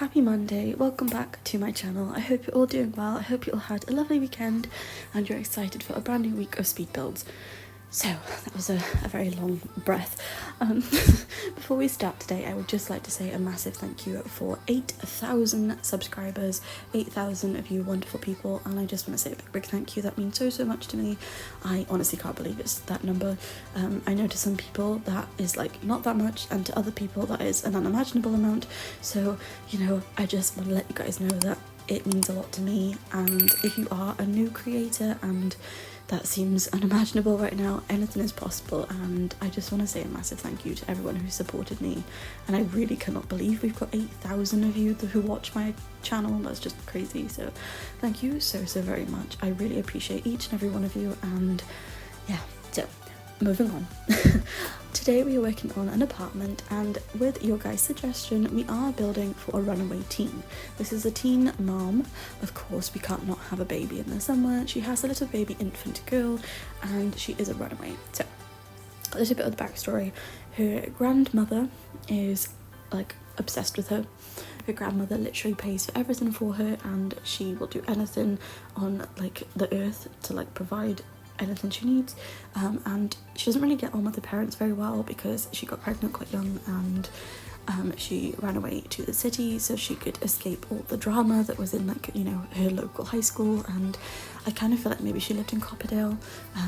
happy Monday, welcome back to my channel. I hope you're all doing well, I hope you all had a lovely weekend and you're excited for a brand new week of speed builds. So that was a very long breath. Before we start today, I would just like to say a massive thank you for 8,000 subscribers, 8,000 of you wonderful people, and I just want to say a big thank you. That means so much to me. I honestly can't believe it's that number. I know to some people that is like not that much, and to other people that is an unimaginable amount. So, you know, I just want to let you guys know that it means a lot to me, and if you are a new creator and that seems unimaginable right now, anything is possible, and I just want to say a massive thank you to everyone who supported me, and I really cannot believe we've got 8,000 of you who watch my channel. That's just crazy. So thank you so very much. I really appreciate each and every one of you, and yeah, so moving on. Today we are working on an apartment, and with your guys' suggestion we are building for a runaway teen. This is a teen mom. Of course we can't not have a baby in there somewhere. She has a little baby infant girl and she is a runaway. So a little bit of the backstory. Her grandmother is like obsessed with her. Her grandmother literally pays for everything for her, and she will do anything on like the earth to like provide anything she needs, and she doesn't really get on with the parents very well because she got pregnant quite young, and she ran away to the city so she could escape all the drama that was in, like, you know, her local high school. And I kind of feel like maybe she lived in Copperdale,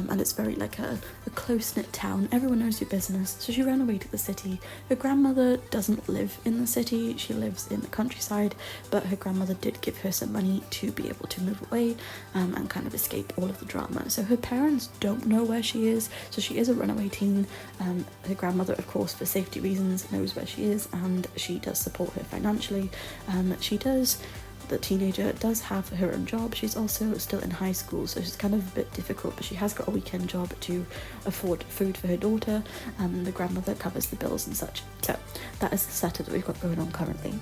and it's very like a close-knit town. Everyone knows your business, so she ran away to the city. Her grandmother doesn't live in the city, she lives in the countryside, but her grandmother did give her some money to be able to move away and kind of escape all of the drama. So her parents don't know where she is, so she is a runaway teen. Her grandmother, of course, for safety reasons, knows where she is, and she does support her financially. The teenager does have her own job. She's also still in high school, so she's kind of a bit difficult, but she has got a weekend job to afford food for her daughter. The grandmother covers the bills and such. So that is the setup that we've got going on currently.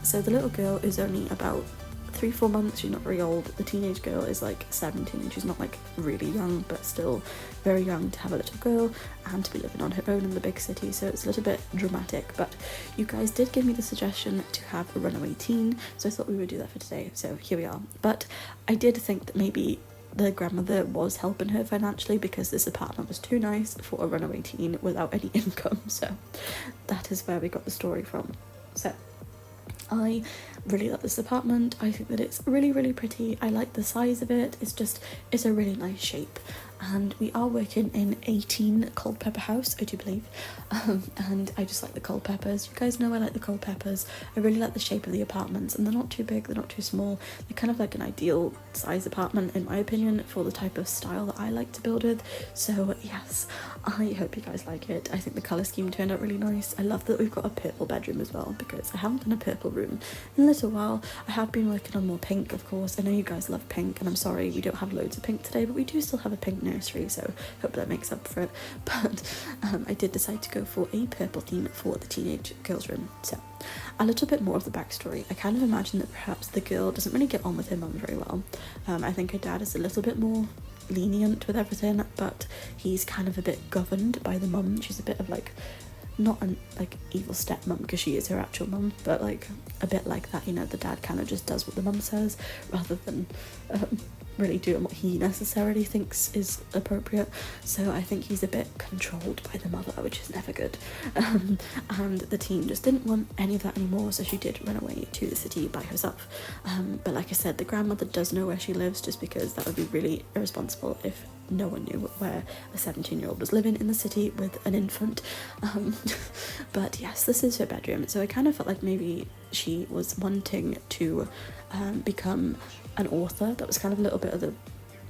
So the little girl is only about 3-4 months. She's not very old. The teenage girl is like 17. She's not like really young, but still very young to have a little girl and to be living on her own in the big city, so it's a little bit dramatic. But you guys did give me the suggestion to have a runaway teen, so I thought we would do that for today, so here we are. But I did think that maybe the grandmother was helping her financially because this apartment was too nice for a runaway teen without any income, so that is where we got the story from. So I really love this apartment. I think that it's really pretty. I like the size of it. It's a really nice shape, and we are working in 18 Culpeper house, I do believe, and I just like the Culpepers. You guys know I like the Culpepers. I really like the shape of the apartments, and they're not too big, they're not too small. They're kind of like an ideal size apartment in my opinion for the type of style that I like to build with. So yes, I hope you guys like it. I think the colour scheme turned out really nice. I love that we've got a purple bedroom as well, because I haven't done a purple room in a little while. I have been working on more pink, of course. I know you guys love pink, and I'm sorry we don't have loads of pink today, but we do still have a pink nursery, so hope that makes up for it. But I did decide to go for a purple theme for the teenage girl's room. So a little bit more of the backstory. I kind of imagine that perhaps the girl doesn't really get on with her mum very well. I think her dad is a little bit more lenient with everything, but he's kind of a bit governed by the mum. She's a bit of like, not an like evil stepmom because she is her actual mum, but like a bit like that, you know, the dad kind of just does what the mum says rather than really doing what he necessarily thinks is appropriate. So I think he's a bit controlled by the mother, which is never good. And the teen just didn't want any of that anymore, so she did run away to the city by herself. But like I said, the grandmother does know where she lives, just because that would be really irresponsible if no one knew where a 17-year-old was living in the city with an infant. But yes, this is her bedroom. So I kind of felt like maybe she was wanting to become an author. That was kind of a little bit of the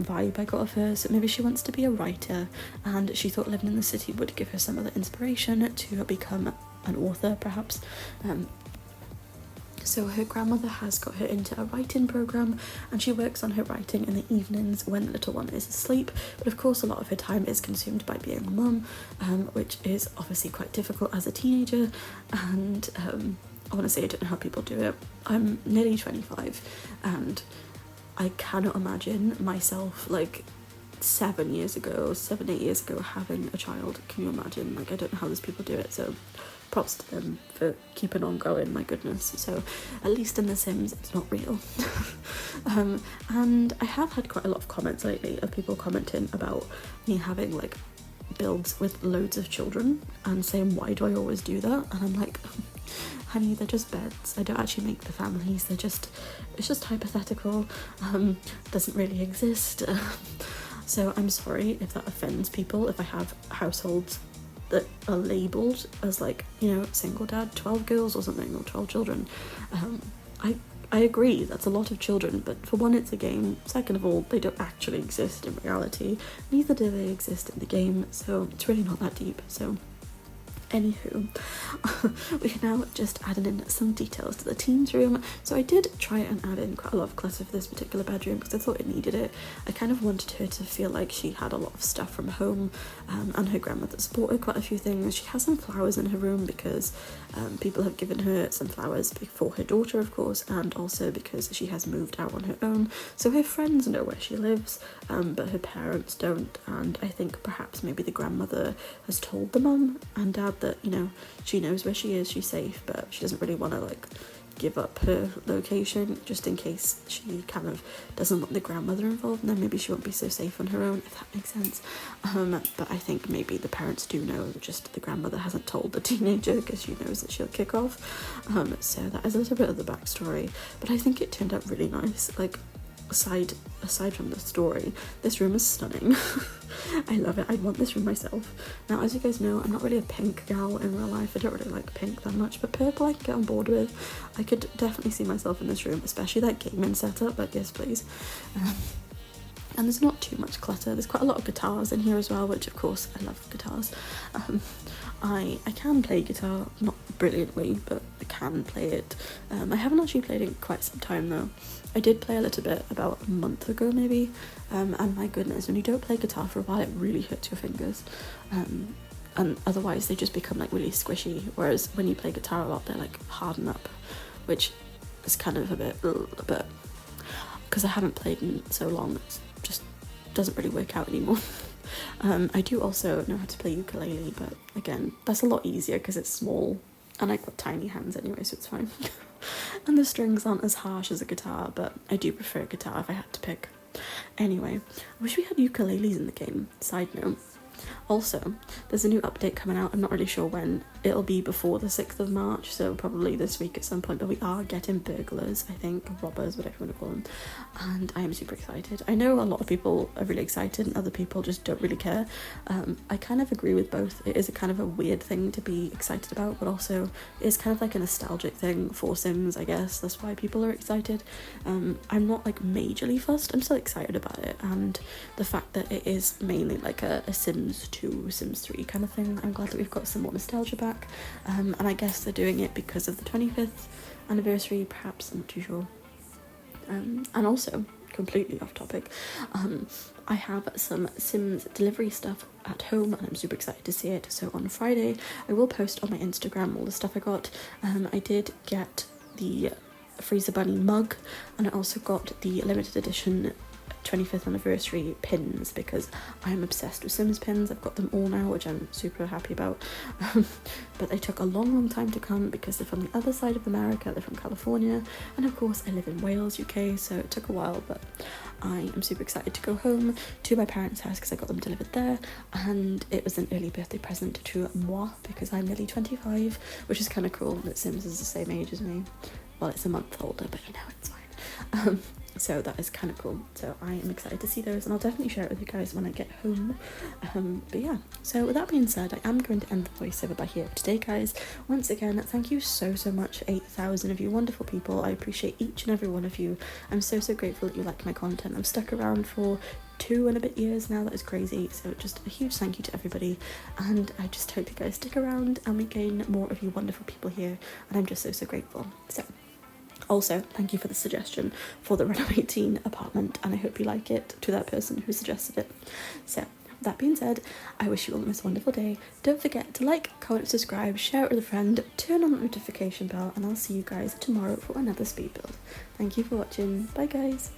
vibe I got of her. So maybe she wants to be a writer, and she thought living in the city would give her some of the inspiration to become an author, perhaps. So her grandmother has got her into a writing program, and she works on her writing in the evenings when the little one is asleep. But of course a lot of her time is consumed by being a mum, which is obviously quite difficult as a teenager. And I want to say I don't know how people do it. I'm nearly 25, and I cannot imagine myself like 7, 8 years ago having a child. Can you imagine? Like, I don't know how those people do it, so props to them for keeping on going, my goodness. So at least in The Sims it's not real. And I have had quite a lot of comments lately of people commenting about me having like builds with loads of children and saying, why do I always do that? And I'm like, honey, they're just beds. I don't actually make the families. It's just hypothetical. Doesn't really exist. So I'm sorry if that offends people, if I have households that are labelled as like, you know, single dad, 12 girls or something, or 12 children. I agree, that's a lot of children, but for one, it's a game. Second of all, they don't actually exist in reality. Neither do they exist in the game, so it's really not that deep. So anywho, we can now just add in some details to the teens room. So I did try and add in quite a lot of clutter for this particular bedroom because I thought it needed it. I kind of wanted her to feel like she had a lot of stuff from home, and her grandmother supported quite a few things. She has some flowers in her room because people have given her some flowers for her daughter, of course, and also because she has moved out on her own. So her friends know where she lives, but her parents don't, and I think perhaps maybe the grandmother has told the mum and dad that, you know, she knows where she is, she's safe, but she doesn't really want to like give up her location just in case she kind of doesn't want the grandmother involved, and then maybe she won't be so safe on her own, if that makes sense. But I think maybe the parents do know, just the grandmother hasn't told the teenager because she knows that she'll kick off. So that is a little bit of the backstory, but I think it turned out really nice. Like, aside from the story, this room is stunning. I love it. I'd want this room myself. Now, as you guys know, I'm not really a pink gal in real life. I don't really like pink that much, but purple I can get on board with. I could definitely see myself in this room, especially that gaming setup. Like, yes please. And there's not too much clutter. There's quite a lot of guitars in here as well, which of course I love guitars. I can play guitar, not brilliantly, but I can play it. I haven't actually played it in quite some time though. I did play a little bit about a month ago maybe, and my goodness, when you don't play guitar for a while, it really hurts your fingers. And otherwise they just become like really squishy, whereas when you play guitar a lot, they're like harden up, which is kind of a bit, because I haven't played in so long, it just doesn't really work out anymore. I do also know how to play ukulele, but again, that's a lot easier because it's small and I've got tiny hands anyway, so it's fine. And the strings aren't as harsh as a guitar, but I do prefer a guitar if I had to pick. Anyway, I wish we had ukuleles in the game, side note. Also, there's a new update coming out. I'm not really sure when. It'll be before the 6th of March, so probably this week at some point, but we are getting burglars, I think, robbers, whatever you want to call them, and I am super excited. I know a lot of people are really excited and other people just don't really care. I kind of agree with both. It is a kind of a weird thing to be excited about, but also it's kind of like a nostalgic thing for Sims, I guess. That's why people are excited. I'm not like majorly fussed. I'm still excited about it, and the fact that it is mainly like a Sims 2, Sims 3 kind of thing. I'm glad that we've got some more nostalgia back, and I guess they're doing it because of the 25th anniversary, perhaps, I'm not too sure. And also, completely off topic, I have some Sims delivery stuff at home and I'm super excited to see it. So on Friday I will post on my Instagram all the stuff I got. I did get the Freezer Bunny mug, and I also got the limited edition 25th anniversary pins because I'm obsessed with Sims pins. I've got them all now, which I'm super happy about. But they took a long time to come because they're from the other side of America. They're from California, and of course I live in Wales, UK, so it took a while, but I am super excited to go home to my parents' house because I got them delivered there, and it was an early birthday present to moi because I'm nearly 25, which is kind of cool that Sims is the same age as me. Well, it's a month older, but you know, it's fine. So that is kind of cool. So I am excited to see those, and I'll definitely share it with you guys when I get home. But yeah, so with that being said, I am going to end the voiceover by here today, guys. Once again, thank you so much, 8,000 of you wonderful people. I appreciate each and every one of you. I'm so grateful that you like my content. I'm stuck around for 2 and a bit years now. That is crazy. So just a huge thank you to everybody, and I just hope you guys stick around and we gain more of you wonderful people here, and I'm just so grateful. So also, thank you for the suggestion for the Runaway teen apartment, and I hope you like it, to that person who suggested it. So, that being said, I wish you all the most wonderful day. Don't forget to like, comment, subscribe, share it with a friend, turn on the notification bell, and I'll see you guys tomorrow for another speed build. Thank you for watching. Bye guys.